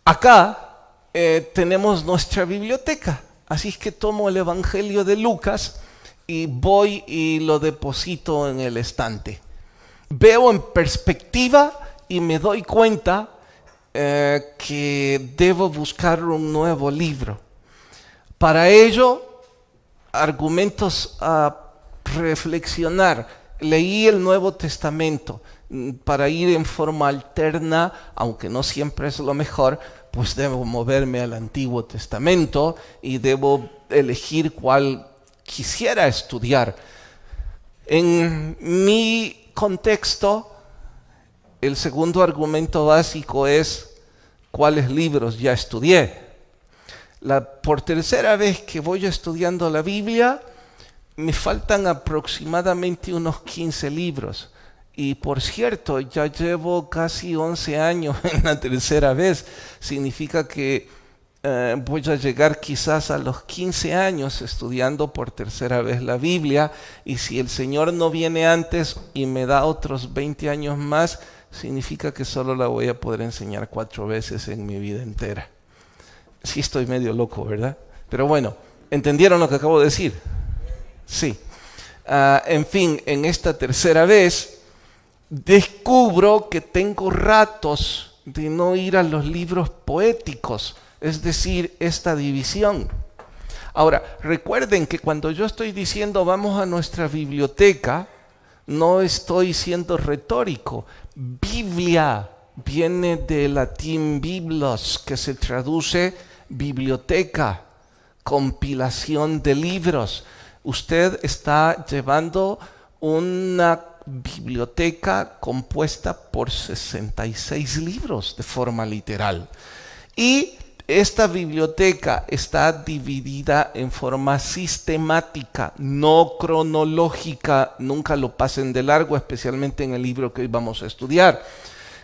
Acá tenemos nuestra biblioteca, así es que tomo el Evangelio de Lucas y voy y lo deposito en el estante. Veo en perspectiva y me doy cuenta que debo buscar un nuevo libro. Para ello, argumentos a reflexionar. Leí el Nuevo Testamento para ir en forma alterna, aunque no siempre es lo mejor, pues debo moverme al Antiguo Testamento y debo elegir cuál quisiera estudiar. En mi contexto, el segundo argumento básico es cuáles libros ya estudié. Por tercera vez que voy estudiando la Biblia, me faltan aproximadamente unos 15 libros. Y por cierto, ya llevo casi 11 años en la tercera vez. Significa que voy a llegar quizás a los 15 años estudiando por tercera vez la Biblia. Y si el Señor no viene antes y me da otros 20 años más, significa que solo la voy a poder enseñar 4 veces en mi vida entera. Sí estoy medio loco, ¿verdad? Pero bueno, ¿entendieron lo que acabo de decir? Sí. En fin, en esta tercera vez descubro que tengo ratos de no ir a los libros poéticos, es decir, esta división. Ahora, recuerden que cuando yo estoy diciendo vamos a nuestra biblioteca, no estoy siendo retórico. Biblia viene del latín biblos, que se traduce biblioteca, compilación de libros. Usted está llevando una biblioteca compuesta por 66 libros de forma literal. Y esta biblioteca está dividida en forma sistemática, no cronológica. Nunca lo pasen de largo, especialmente en el libro que hoy vamos a estudiar.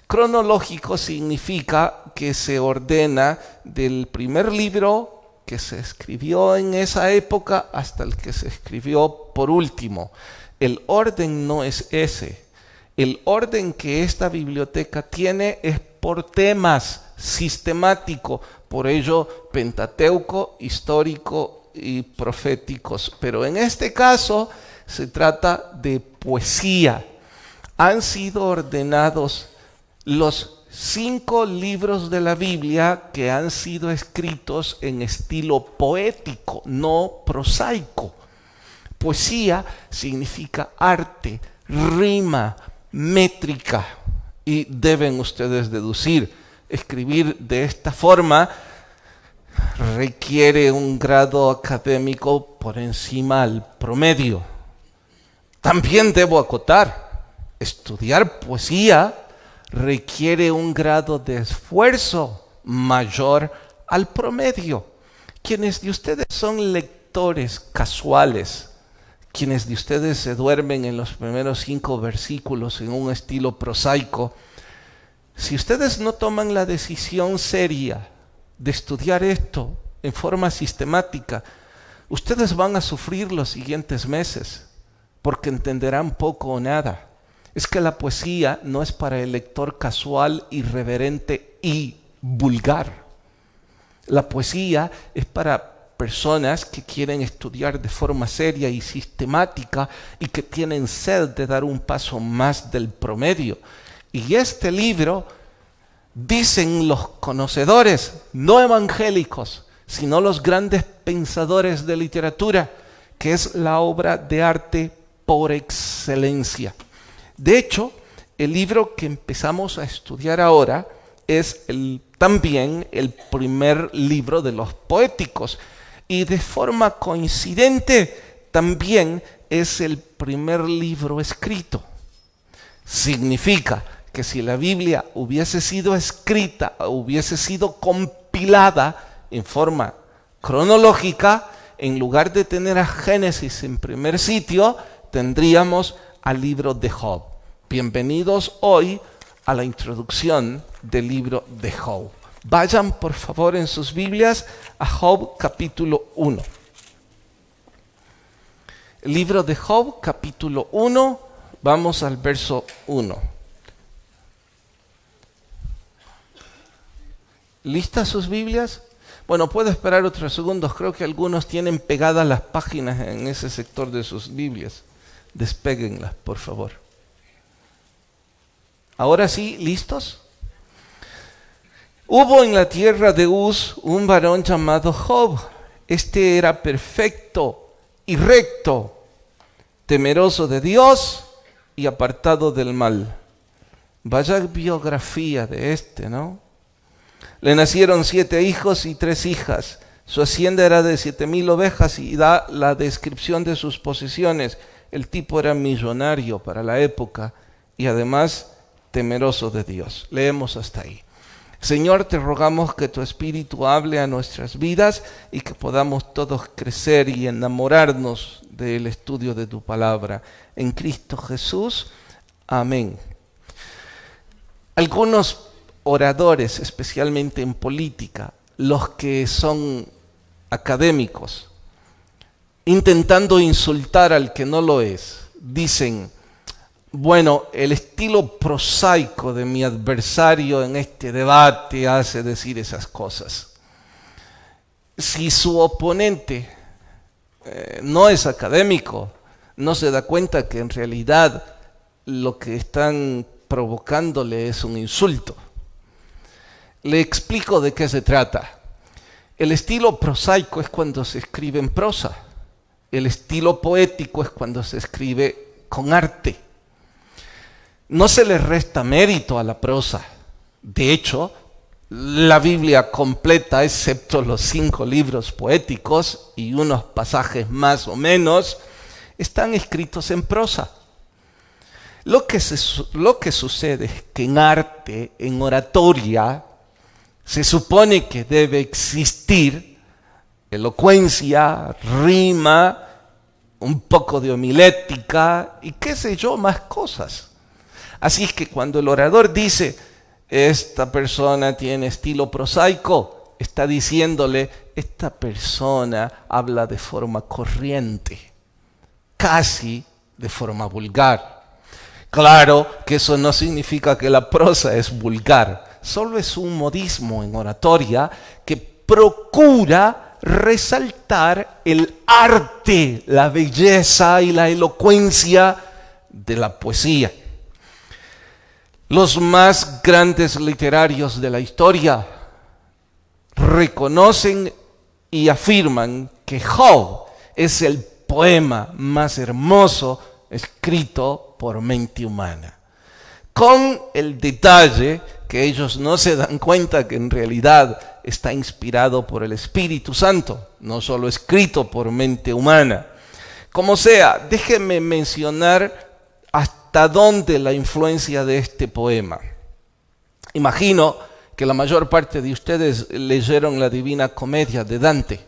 Cronológico significa que se ordena del primer libro que se escribió en esa época hasta el que se escribió por último. El orden no es ese. El orden que esta biblioteca tiene es por temas, sistemático. Por ello, Pentateuco, histórico y proféticos. Pero en este caso se trata de poesía. Han sido ordenados los 5 libros de la Biblia que han sido escritos en estilo poético, no prosaico. Poesía significa arte, rima, métrica. Y deben ustedes deducir, escribir de esta forma requiere un grado académico por encima del promedio. También debo acotar, estudiar poesía requiere un grado de esfuerzo mayor al promedio. Quienes de ustedes son lectores casuales, quienes de ustedes se duermen en los primeros 5 versículos en un estilo prosaico, si ustedes no toman la decisión seria de estudiar esto en forma sistemática, ustedes van a sufrir los siguientes meses, porque entenderán poco o nada. Es que la poesía no es para el lector casual, irreverente y vulgar. La poesía es para personas que quieren estudiar de forma seria y sistemática y que tienen sed de dar un paso más del promedio. Y este libro, dicen los conocedores, no evangélicos, sino los grandes pensadores de literatura, que es la obra de arte por excelencia. De hecho, el libro que empezamos a estudiar ahora es también el primer libro de los poéticos. Y de forma coincidente, también es el primer libro escrito. Significa que si la Biblia hubiese sido escrita, hubiese sido compilada en forma cronológica, en lugar de tener a Génesis en primer sitio, tendríamos al libro de Job. Bienvenidos hoy a la introducción del libro de Job. Vayan por favor en sus Biblias a Job capítulo 1. El libro de Job capítulo 1, vamos al verso 1. ¿Listas sus Biblias? Bueno, puedo esperar otros segundos. Creo que algunos tienen pegadas las páginas en ese sector de sus Biblias. Despéguenlas, por favor. Ahora sí, ¿listos? Hubo en la tierra de Uz un varón llamado Job. Este era perfecto y recto, temeroso de Dios y apartado del mal. Vaya biografía de este, ¿no? Le nacieron 7 hijos y 3 hijas. Su hacienda era de 7,000 ovejas y da la descripción de sus posesiones. El tipo era millonario para la época y además temeroso de Dios. Leemos hasta ahí. Señor, te rogamos que tu Espíritu hable a nuestras vidas y que podamos todos crecer y enamorarnos del estudio de tu palabra. En Cristo Jesús. Amén. Algunos oradores, especialmente en política, los que son académicos, intentando insultar al que no lo es, dicen: bueno, el estilo prosaico de mi adversario en este debate hace decir esas cosas. Si su oponente no es académico, no se da cuenta que en realidad lo que están provocándole es un insulto. Le explico de qué se trata. El estilo prosaico es cuando se escribe en prosa. El estilo poético es cuando se escribe con arte. No se le resta mérito a la prosa. De hecho, la Biblia completa, excepto los 5 libros poéticos y unos pasajes más o menos, están escritos en prosa. Lo que sucede es que en arte, en oratoria, se supone que debe existir elocuencia, rima, un poco de homilética y qué sé yo, más cosas. Así es que cuando el orador dice, esta persona tiene estilo prosaico, está diciéndole, esta persona habla de forma corriente, casi de forma vulgar. Claro que eso no significa que la prosa es vulgar, solo es un modismo en oratoria que procura resaltar el arte, la belleza y la elocuencia de la poesía. Los más grandes literarios de la historia reconocen y afirman que Job es el poema más hermoso escrito por mente humana. Con el detalle que ellos no se dan cuenta que en realidad está inspirado por el Espíritu Santo, no solo escrito por mente humana. Como sea, déjenme mencionar hasta dónde la influencia de este poema. Imagino que la mayor parte de ustedes leyeron la Divina Comedia de Dante.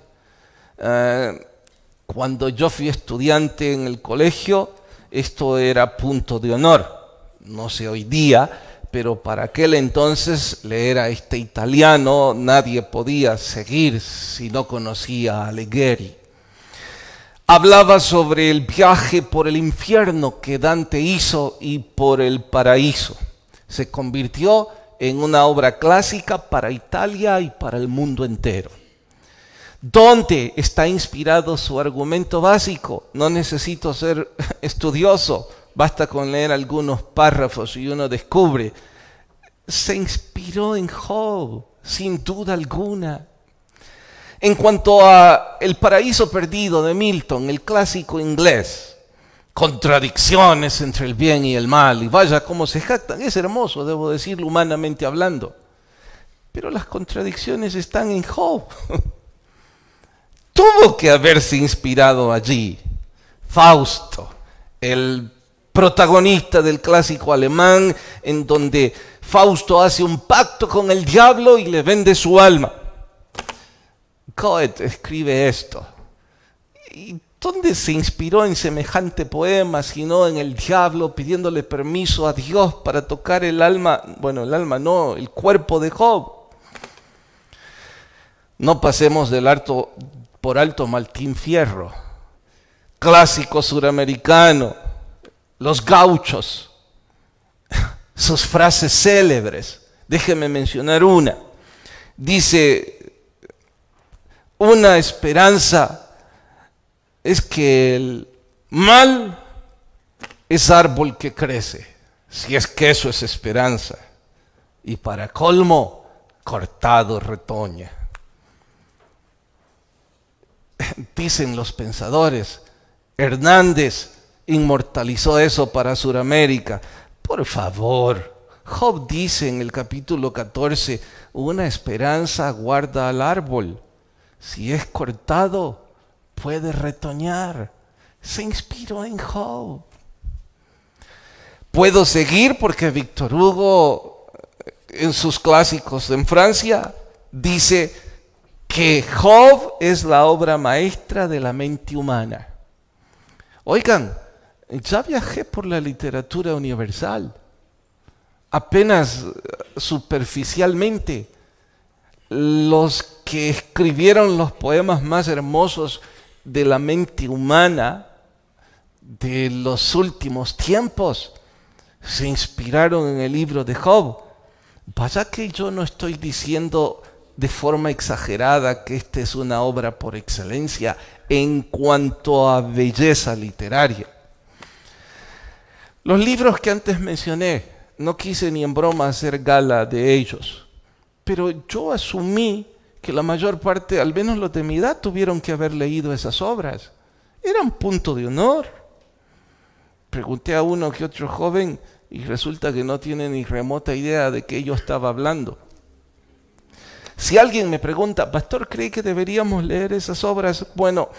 Cuando yo fui estudiante en el colegio, esto era punto de honor. No sé hoy día, pero para aquel entonces leer a este italiano nadie podía seguir si no conocía a Alighieri. Hablaba sobre el viaje por el infierno que Dante hizo y por el paraíso. Se convirtió en una obra clásica para Italia y para el mundo entero. ¿Dónde está inspirado su argumento básico? No necesito ser estudioso, basta con leer algunos párrafos y uno descubre. Se inspiró en Job, sin duda alguna. En cuanto a El paraíso perdido de Milton, el clásico inglés, contradicciones entre el bien y el mal, y vaya cómo se jactan, es hermoso, debo decirlo, humanamente hablando. Pero las contradicciones están en Job. Tuvo que haberse inspirado allí. Fausto, el protagonista del clásico alemán, en donde Fausto hace un pacto con el diablo y le vende su alma. Goethe escribe esto. ¿Y dónde se inspiró en semejante poema, sino en el diablo pidiéndole permiso a Dios para tocar el alma? Bueno, el alma no, el cuerpo de Job. No pasemos por alto Martín Fierro, clásico suramericano, los gauchos, sus frases célebres. Déjeme mencionar una. Dice, una esperanza es que el mal es árbol que crece, si es que eso es esperanza. Y para colmo, cortado retoña. Dicen los pensadores, Hernández inmortalizó eso para Sudamérica. Por favor, Job dice en el capítulo 14, una esperanza guarda al árbol. Si es cortado, puede retoñar. Se inspiró en Job. Puedo seguir porque Víctor Hugo, en sus clásicos en Francia, dice que Job es la obra maestra de la mente humana. Oigan, ya viajé por la literatura universal, apenas superficialmente. Los que escribieron los poemas más hermosos de la mente humana de los últimos tiempos se inspiraron en el libro de Job. Vaya que yo no estoy diciendo de forma exagerada que esta es una obra por excelencia en cuanto a belleza literaria. Los libros que antes mencioné, no quise ni en broma hacer gala de ellos, pero yo asumí que la mayor parte, al menos los de mi edad, tuvieron que haber leído esas obras. Eran punto de honor. Pregunté a uno que otro joven y resulta que no tiene ni remota idea de qué yo estaba hablando. Si alguien me pregunta, ¿pastor, cree que deberíamos leer esas obras? Bueno,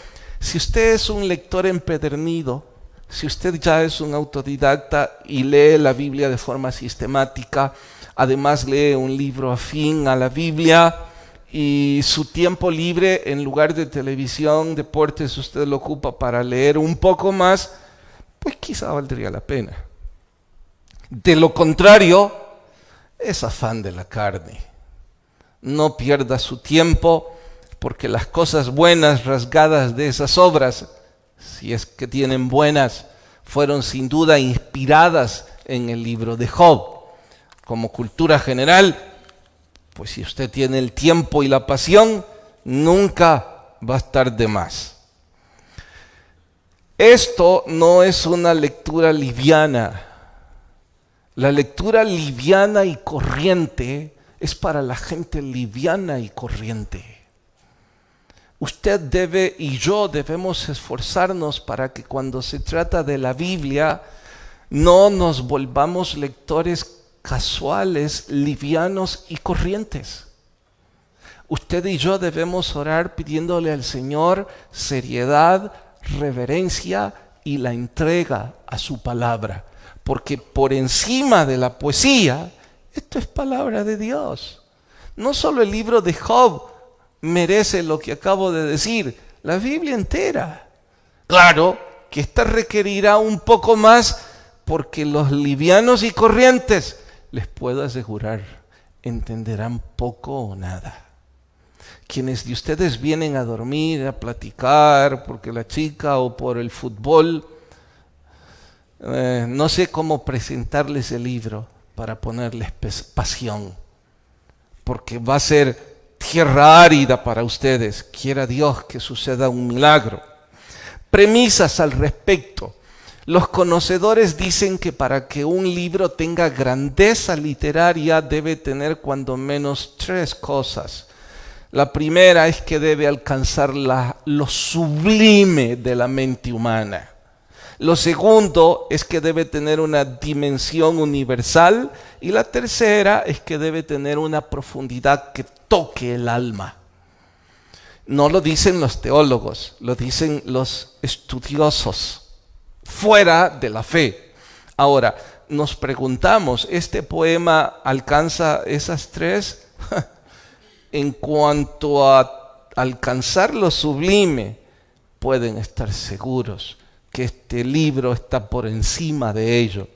si usted es un lector empedernido, si usted ya es un autodidacta y lee la Biblia de forma sistemática, además lee un libro afín a la Biblia y su tiempo libre en lugar de televisión, deportes, usted lo ocupa para leer un poco más, pues quizá valdría la pena. De lo contrario, es afán de la carne. No pierda su tiempo, porque las cosas buenas rasgadas de esas obras, si es que tienen buenas, fueron sin duda inspiradas en el libro de Job. Como cultura general, pues si usted tiene el tiempo y la pasión, nunca va a estar de más. Esto no es una lectura liviana. La lectura liviana y corriente es para la gente liviana y corriente. Usted debe y yo debemos esforzarnos para que cuando se trata de la Biblia no nos volvamos lectores casuales, livianos y corrientes. Usted y yo debemos orar pidiéndole al Señor seriedad, reverencia y la entrega a su palabra. Porque por encima de la poesía, esto es palabra de Dios. No solo el libro de Job merece lo que acabo de decir, la Biblia entera. Claro que esta requerirá un poco más porque los livianos y corrientes, les puedo asegurar, entenderán poco o nada. Quienes de ustedes vienen a dormir, a platicar, porque la chica o por el fútbol, no sé cómo presentarles el libro para ponerles pasión, porque va a ser tierra árida para ustedes. Quiera Dios que suceda un milagro. Premisas al respecto. Los conocedores dicen que para que un libro tenga grandeza literaria debe tener cuando menos 3 cosas. La primera es que debe alcanzar lo sublime de la mente humana. Lo segundo es que debe tener una dimensión universal. Y la tercera es que debe tener una profundidad que toque el alma. No lo dicen los teólogos, lo dicen los estudiosos, fuera de la fe. Ahora, nos preguntamos, ¿este poema alcanza esas 3? En cuanto a alcanzar lo sublime, pueden estar seguros que este libro está por encima de ello.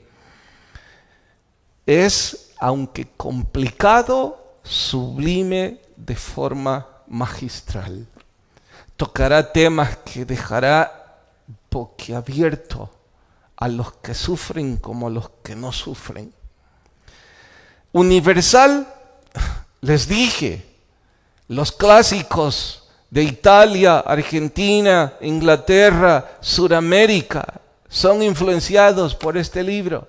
Es, aunque complicado, sublime de forma magistral. Tocará temas que dejará boquiabierto a los que sufren como a los que no sufren. Universal, les dije, Los clásicos de Italia, Argentina, Inglaterra, Suramérica son influenciados por este libro.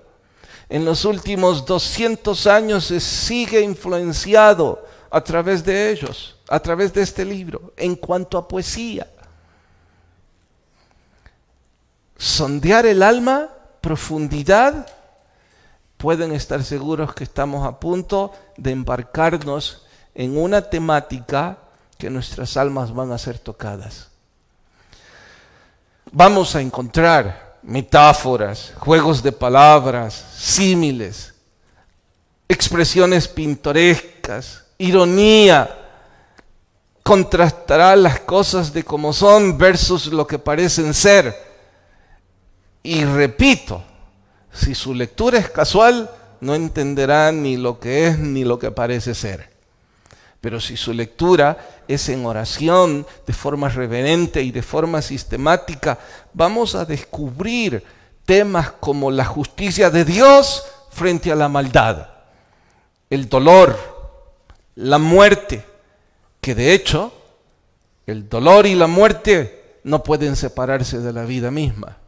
En los últimos 200 años se sigue influenciado a través de ellos, a través de este libro, en cuanto a poesía. Sondear el alma, profundidad, pueden estar seguros que estamos a punto de embarcarnos en una temática que nuestras almas van a ser tocadas. Vamos a encontrar metáforas, juegos de palabras, símiles, expresiones pintorescas, ironía. Contrastará las cosas de como son versus lo que parecen ser. Y repito, si su lectura es casual, no entenderá ni lo que es ni lo que parece ser. Pero si su lectura es en oración, de forma reverente y de forma sistemática, vamos a descubrir temas como la justicia de Dios frente a la maldad, el dolor, la muerte, que de hecho el dolor y la muerte no pueden separarse de la vida misma.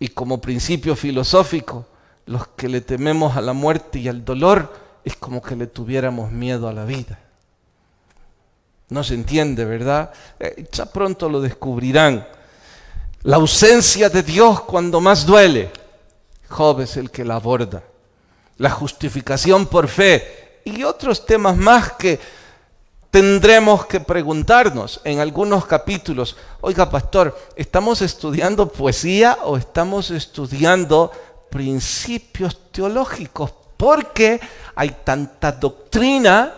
Y como principio filosófico, los que le tememos a la muerte y al dolor es como que le tuviéramos miedo a la vida. No se entiende, ¿verdad? Ya pronto lo descubrirán. La ausencia de Dios cuando más duele, Job es el que la aborda. La justificación por fe y otros temas más que tendremos que preguntarnos en algunos capítulos. Oiga, pastor, ¿estamos estudiando poesía o estamos estudiando principios teológicos? Porque hay tanta doctrina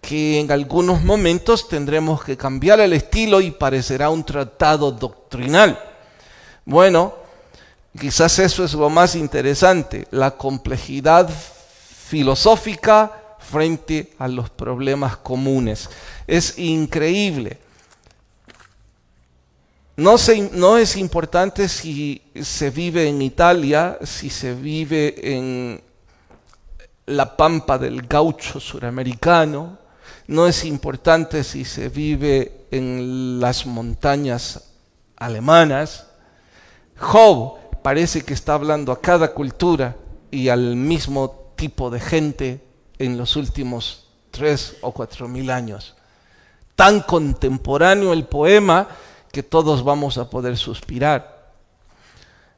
que en algunos momentos tendremos que cambiar el estilo y parecerá un tratado doctrinal. Bueno, quizás eso es lo más interesante, la complejidad filosófica frente a los problemas comunes. Es increíble. No es importante si se vive en Italia, si se vive en la pampa del gaucho suramericano, no es importante si se vive en las montañas alemanas. Job parece que está hablando a cada cultura y al mismo tipo de gente en los últimos 3 o 4 mil años. Tan contemporáneo el poema que todos vamos a poder suspirar.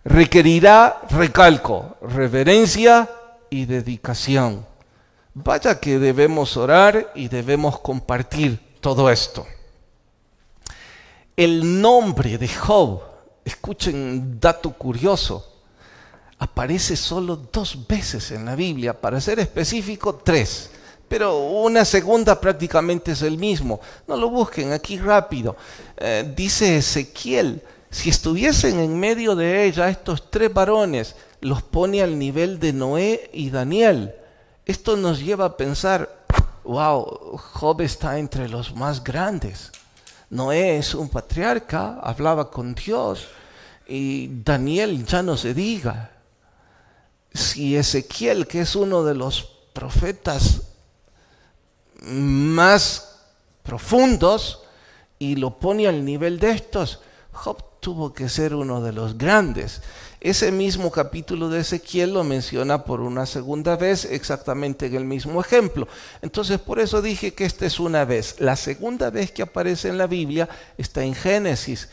Requerirá, recalco, reverencia y dedicación. Vaya que debemos orar y debemos compartir todo esto. El nombre de Job, escuchen un dato curioso, aparece solo 2 veces en la Biblia, para ser específico 3, pero una segunda prácticamente es el mismo. No lo busquen aquí rápido. Dice Ezequiel, si estuviesen en medio de ella estos 3 varones, los pone al nivel de Noé y Daniel. Esto nos lleva a pensar, wow, Job está entre los más grandes. Noé es un patriarca, hablaba con Dios, y Daniel ya no se diga. Si Ezequiel, que es uno de los profetas más profundos, y lo pone al nivel de estos, Job tuvo que ser uno de los grandes. Ese mismo capítulo de Ezequiel lo menciona por una segunda vez, exactamente en el mismo ejemplo. Entonces, por eso dije que esta es una vez. La segunda vez que aparece en la Biblia está en Génesis.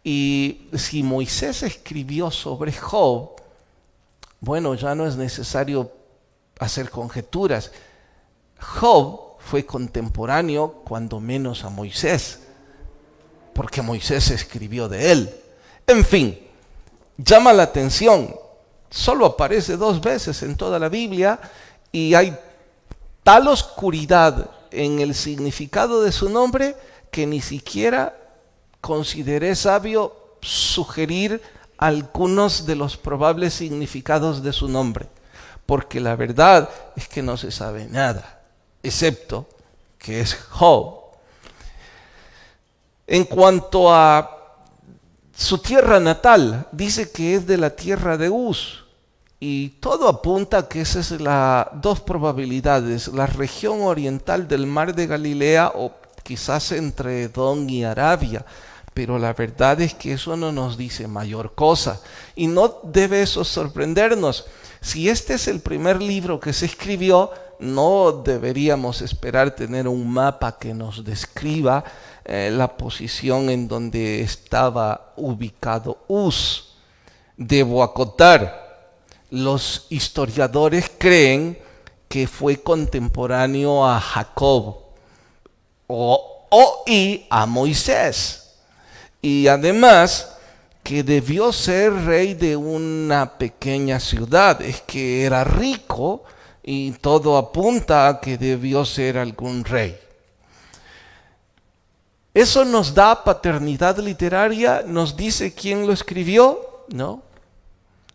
Y si Moisés escribió sobre Job, bueno, ya no es necesario hacer conjeturas. Job fue contemporáneo, cuando menos, a Moisés, porque Moisés escribió de él. En fin, llama la atención, solo aparece 2 veces en toda la Biblia y hay tal oscuridad en el significado de su nombre que ni siquiera consideré sabio sugerir algunos de los probables significados de su nombre, porque la verdad es que no se sabe nada, excepto que es Job. En cuanto a su tierra natal, dice que es de la tierra de Uz. Y todo apunta a que esas son las dos probabilidades, la región oriental del mar de Galilea o quizás entre Edom y Arabia. Pero la verdad es que eso no nos dice mayor cosa. Y no debe eso sorprendernos. Si este es el primer libro que se escribió, no deberíamos esperar tener un mapa que nos describa la posición en donde estaba ubicado Uz. Debo acotar, los historiadores creen que fue contemporáneo a Jacob y a Moisés. Y además que debió ser rey de una pequeña ciudad, es que era rico y todo apunta a que debió ser algún rey. ¿Eso nos da paternidad literaria? ¿Nos dice quién lo escribió? No.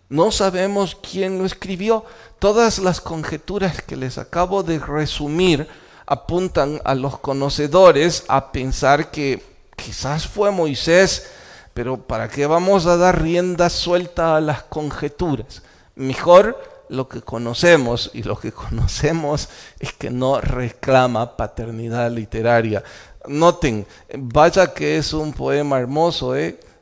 No sabemos quién lo escribió. Todas las conjeturas que les acabo de resumir apuntan a los conocedores a pensar que quizás fue Moisés, pero ¿para qué vamos a dar rienda suelta a las conjeturas? Mejor lo que conocemos, y lo que conocemos es que no reclama paternidad literaria. Noten, vaya que es un poema hermoso,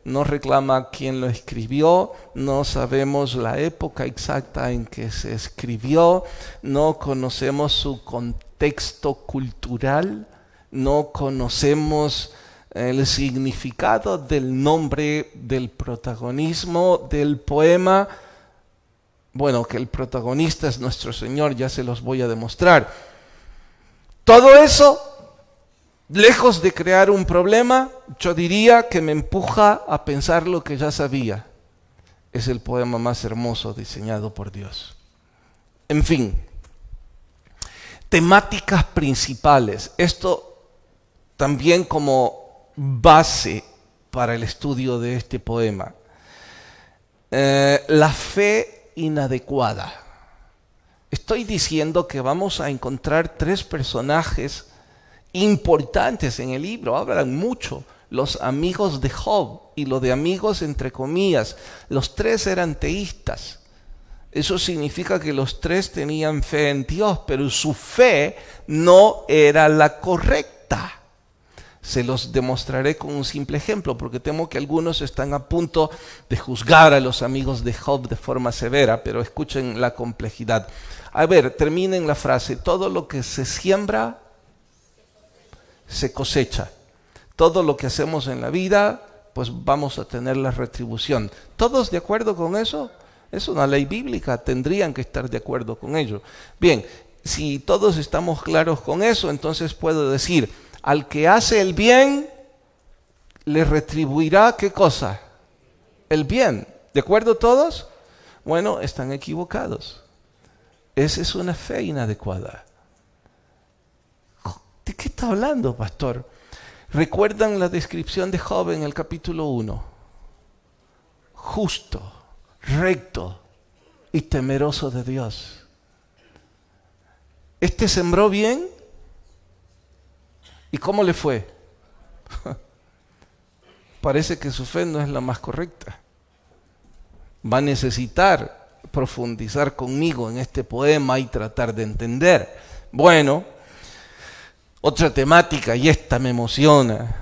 no reclama quién lo escribió, no sabemos la época exacta en que se escribió, no conocemos su contexto cultural, no conocemos el significado del nombre del protagonismo del poema. Bueno, que el protagonista es nuestro Señor, ya se los voy a demostrar. Todo eso, lejos de crear un problema, yo diría que me empuja a pensar lo que ya sabía. Es el poema más hermoso diseñado por Dios. En fin, temáticas principales. Esto también como base para el estudio de este poema. La fe inadecuada. Estoy diciendo que vamos a encontrar tres personajes importantes en el libro, hablan mucho, los amigos de Job, y lo de amigos entre comillas, los tres eran teístas. Eso significa que los tres tenían fe en Dios, pero su fe no era la correcta. Se los demostraré con un simple ejemplo, porque temo que algunos están a punto de juzgar a los amigos de Job de forma severa, pero escuchen la complejidad. A ver, terminen la frase: todo lo que se siembra, se cosecha. Todo lo que hacemos en la vida, pues vamos a tener la retribución. ¿Todos de acuerdo con eso? Es una ley bíblica, tendrían que estar de acuerdo con ello. Bien, si todos estamos claros con eso, entonces puedo decir: al que hace el bien, le retribuirá, ¿qué cosa? El bien. ¿De acuerdo todos? Bueno, están equivocados. Esa es una fe inadecuada. ¿De qué está hablando, pastor? ¿Recuerdan la descripción de Job en el capítulo 1? Justo, recto y temeroso de Dios. ¿Este sembró bien? ¿Y cómo le fue? Parece que su fe no es la más correcta. Va a necesitar profundizar conmigo en este poema y tratar de entender. Bueno, otra temática, y esta me emociona.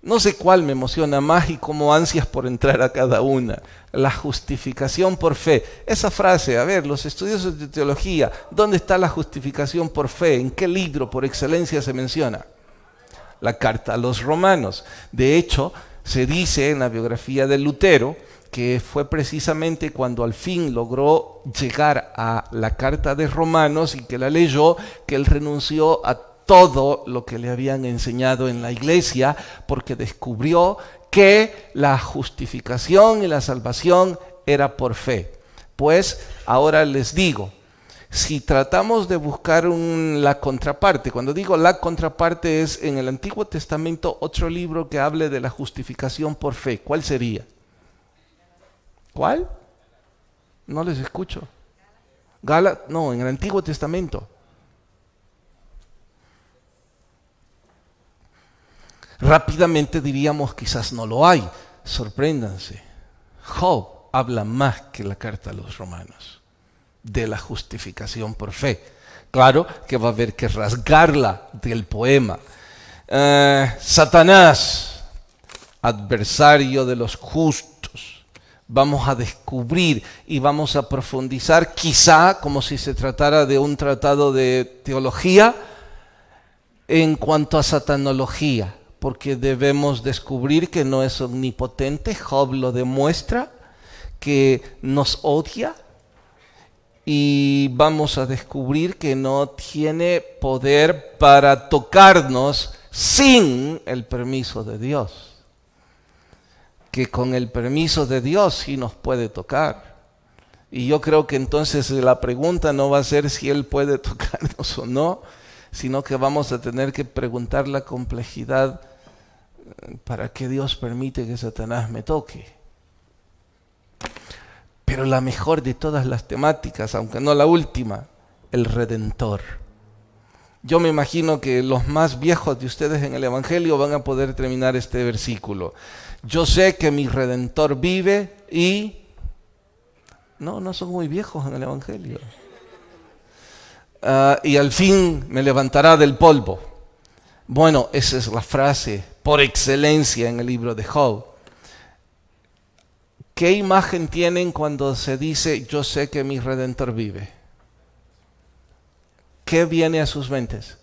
No sé cuál me emociona más y cómo ansias por entrar a cada una. La justificación por fe. Esa frase, a ver, los estudiosos de teología, ¿dónde está la justificación por fe? ¿En qué libro por excelencia se menciona? La carta a los romanos. De hecho, se dice en la biografía de Lutero que fue precisamente cuando al fin logró llegar a la carta de Romanos y que la leyó, que él renunció a todo lo que le habían enseñado en la iglesia, porque descubrió que la justificación y la salvación era por fe. Pues ahora les digo, si tratamos de buscar la contraparte, cuando digo la contraparte es en el Antiguo Testamento otro libro que hable de la justificación por fe, ¿cuál sería? ¿Cuál? No les escucho. No, en el Antiguo Testamento. Rápidamente diríamos quizás no lo hay. Sorpréndanse. Job habla más que la carta a los romanos. de la justificación por fe. Claro que va a haber que rasgarla del poema. Satanás, adversario de los justos. Vamos a descubrir y vamos a profundizar, quizá como si se tratara de un tratado de teología, en cuanto a satanología, porque debemos descubrir que no es omnipotente. Job lo demuestra, que nos odia, y vamos a descubrir que no tiene poder para tocarnos sin el permiso de Dios, que con el permiso de Dios sí nos puede tocar. Y yo creo que entonces la pregunta no va a ser si Él puede tocarnos o no, sino que vamos a tener que preguntar la complejidad: ¿para qué Dios permite que Satanás me toque? Pero la mejor de todas las temáticas, aunque no la última, el Redentor. Yo me imagino que los más viejos de ustedes en el Evangelio van a poder terminar este versículo. Yo sé que mi Redentor vive y... No son muy viejos en el Evangelio. Y al fin me levantará del polvo. Bueno, esa es la frase por excelencia en el libro de Job. ¿Qué imagen tienen cuando se dice yo sé que mi Redentor vive? ¿Qué viene a sus mentes?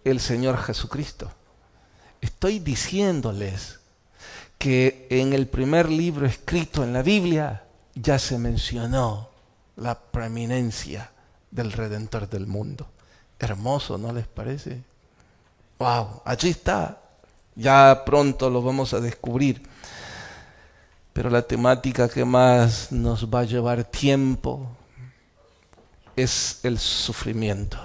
El Señor Jesucristo. Estoy diciéndoles que en el primer libro escrito en la Biblia ya se mencionó la preeminencia del Redentor del mundo. Hermoso, ¿no les parece? ¡Wow! Allí está. Ya pronto lo vamos a descubrir. Pero la temática que más nos va a llevar tiempo es el sufrimiento.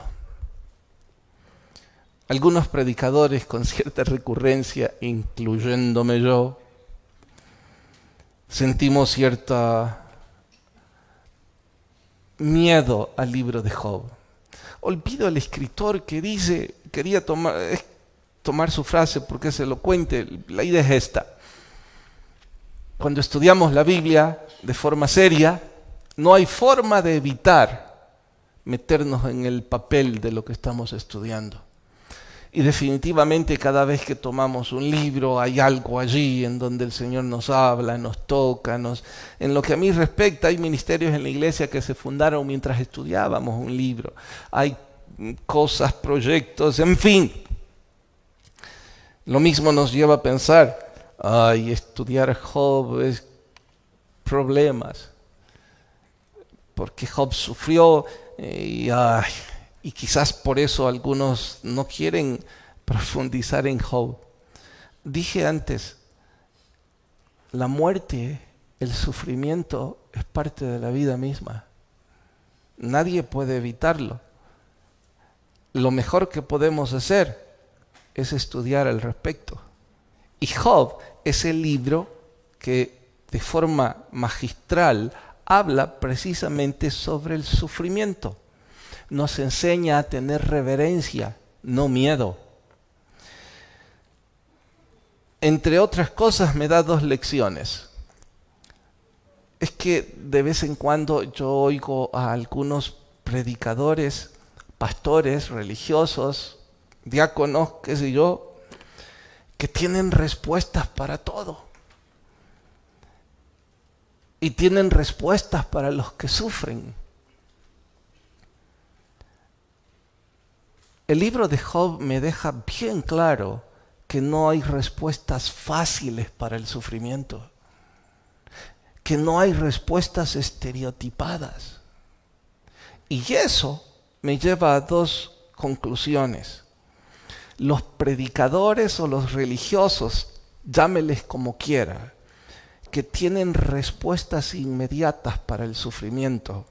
Algunos predicadores con cierta recurrencia, incluyéndome yo, sentimos cierta miedo al libro de Job. Olvido al escritor que dice, quería tomar su frase porque es elocuente. La idea es esta: cuando estudiamos la Biblia de forma seria, no hay forma de evitar meternos en el papel de lo que estamos estudiando. Y definitivamente cada vez que tomamos un libro hay algo allí en donde el Señor nos habla, nos toca. En lo que a mí respecta, hay ministerios en la iglesia que se fundaron mientras estudiábamos un libro. Hay cosas, proyectos, en fin. Lo mismo nos lleva a pensar: ay, estudiar Job es problemas, porque Job sufrió y quizás por eso algunos no quieren profundizar en Job. Dije antes, la muerte, el sufrimiento es parte de la vida misma. Nadie puede evitarlo. Lo mejor que podemos hacer es estudiar al respecto. Y Job es el libro que de forma magistral habla precisamente sobre el sufrimiento. Nos enseña a tener reverencia, no miedo. Entre otras cosas, me da 2 lecciones. Es que de vez en cuando yo oigo a algunos predicadores, pastores, religiosos, diáconos, qué sé yo, que tienen respuestas para todo. Y tienen respuestas para los que sufren. El libro de Job me deja bien claro que no hay respuestas fáciles para el sufrimiento, que no hay respuestas estereotipadas. Y eso me lleva a 2 conclusiones. Los predicadores o los religiosos, llámeles como quiera, que tienen respuestas inmediatas para el sufrimiento,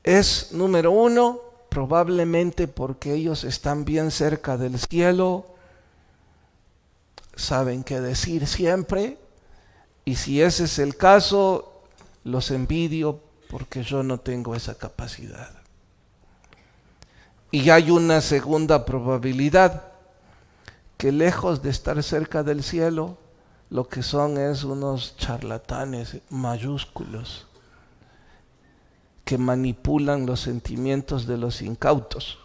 es, número 1, probablemente porque ellos están bien cerca del cielo, saben qué decir siempre, y si ese es el caso, los envidio porque yo no tengo esa capacidad. Y hay una segunda probabilidad, que lejos de estar cerca del cielo, lo que son es unos charlatanes mayúsculos, que manipulan los sentimientos de los incautos.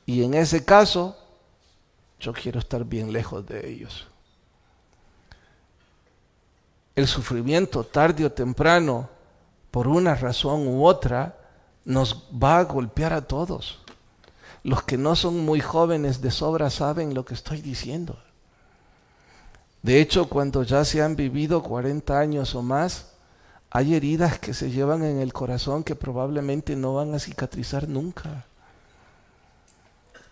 Y en ese caso, yo quiero estar bien lejos de ellos. El sufrimiento, tarde o temprano, por una razón u otra, nos va a golpear a todos. Los que no son muy jóvenes de sobra saben lo que estoy diciendo. De hecho, cuando ya se han vivido 40 años o más, hay heridas que se llevan en el corazón que probablemente no van a cicatrizar nunca.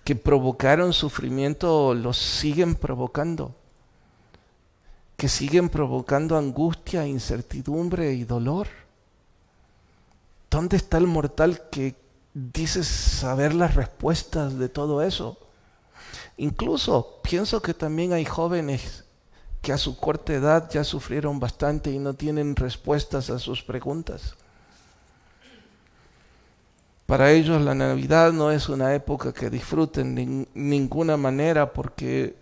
Que provocaron sufrimiento, los siguen provocando. Que siguen provocando angustia, incertidumbre y dolor. ¿Dónde está el mortal que dice saber las respuestas de todo eso? Incluso pienso que también hay jóvenes que a su corta edad ya sufrieron bastante y no tienen respuestas a sus preguntas. Para ellos la Navidad no es una época que disfruten de ninguna manera, porque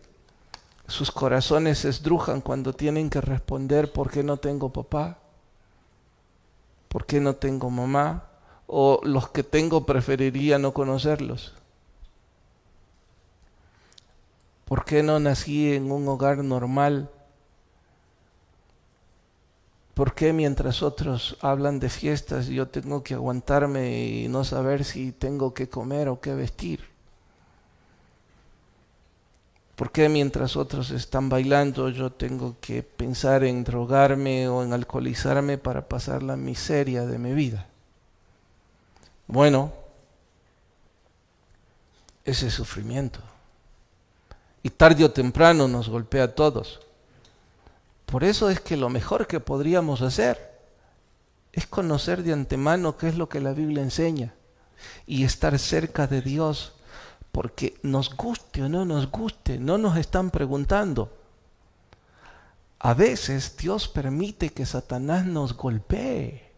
sus corazones se estrujan cuando tienen que responder ¿por qué no tengo papá? ¿Por qué no tengo mamá? O los que tengo preferiría no conocerlos. ¿Por qué no nací en un hogar normal? ¿Por qué mientras otros hablan de fiestas yo tengo que aguantarme y no saber si tengo que comer o qué vestir? ¿Por qué mientras otros están bailando yo tengo que pensar en drogarme o en alcoholizarme para pasar la miseria de mi vida? Bueno, ese es sufrimiento. Y tarde o temprano nos golpea a todos. Por eso es que lo mejor que podríamos hacer es conocer de antemano qué es lo que la Biblia enseña y estar cerca de Dios, porque nos guste o no nos guste, no nos están preguntando. A veces Dios permite que Satanás nos golpee.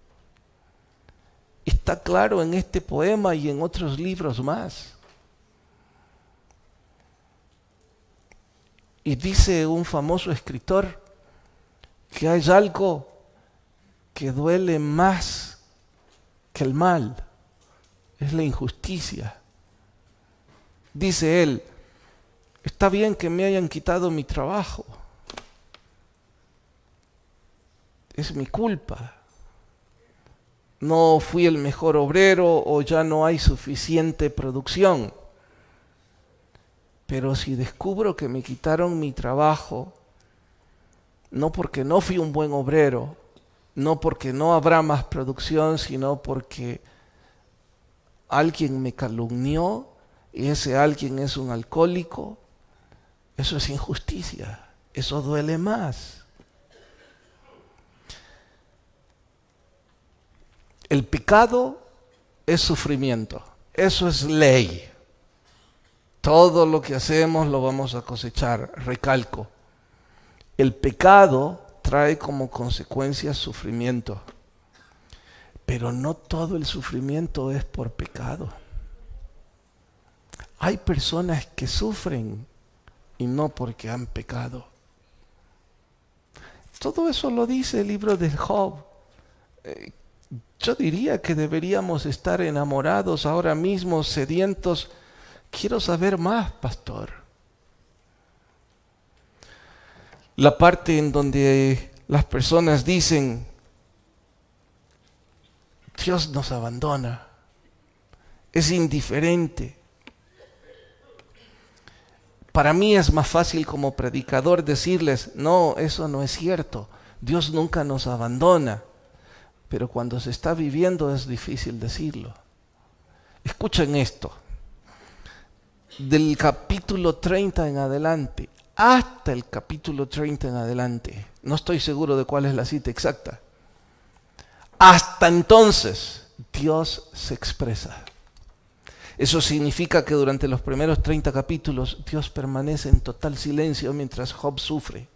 Está claro en este poema y en otros libros más. Y dice un famoso escritor que hay algo que duele más que el mal, es la injusticia. Dice él, está bien que me hayan quitado mi trabajo, es mi culpa. No fui el mejor obrero o ya no hay suficiente producción. Pero si descubro que me quitaron mi trabajo, no porque no fui un buen obrero, no porque no habrá más producción, sino porque alguien me calumnió y ese alguien es un alcohólico, eso es injusticia, eso duele más. El pecado es sufrimiento, eso es ley. Todo lo que hacemos lo vamos a cosechar, recalco. El pecado trae como consecuencia sufrimiento, pero no todo el sufrimiento es por pecado. Hay personas que sufren y no porque han pecado. Todo eso lo dice el libro de Job. Yo diría que deberíamos estar enamorados ahora mismo, sedientos. Quiero saber más, pastor. La parte en donde las personas dicen, Dios nos abandona, es indiferente. Para mí es más fácil como predicador decirles, no, eso no es cierto, Dios nunca nos abandona. Pero cuando se está viviendo es difícil decirlo. Escuchen esto. Del capítulo 30 en adelante, hasta el capítulo 30 en adelante, no estoy seguro de cuál es la cita exacta, hasta entonces Dios se expresa. Eso significa que durante los primeros 30 capítulos Dios permanece en total silencio mientras Job sufre.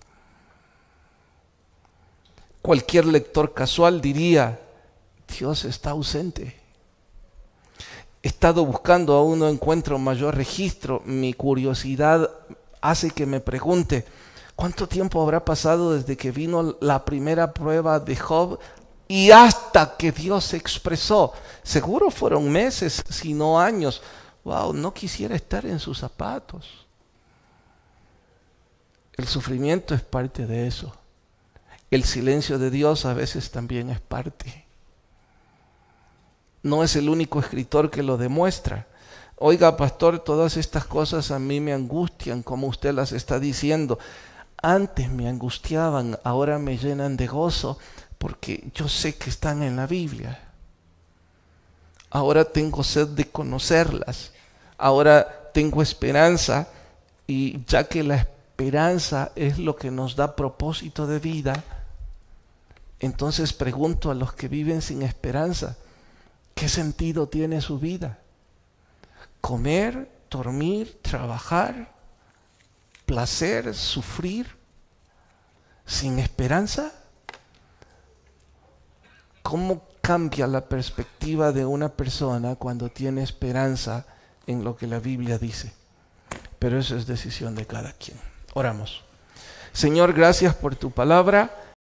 Cualquier lector casual diría, Dios está ausente. He estado buscando, aún no encuentro mayor registro. Mi curiosidad hace que me pregunte, ¿cuánto tiempo habrá pasado desde que vino la primera prueba de Job Y hasta que Dios se expresó, seguro fueron meses, si no años. Wow, no quisiera estar en sus zapatos. El sufrimiento es parte de eso. El silencio de Dios a veces también es parte. No es el único escritor que lo demuestra. Oiga, pastor, todas estas cosas a mí me angustian, como usted las está diciendo. Antes me angustiaban, ahora me llenan de gozo, porque yo sé que están en la Biblia. Ahora tengo sed de conocerlas. Ahora tengo esperanza, y ya que la esperanza es lo que nos da propósito de vida, entonces pregunto a los que viven sin esperanza, ¿qué sentido tiene su vida? Comer, dormir, trabajar, placer, sufrir, sin esperanza. ¿Cómo cambia la perspectiva de una persona cuando tiene esperanza en lo que la Biblia dice? Pero eso es decisión de cada quien. Oramos. Señor, gracias por tu palabra.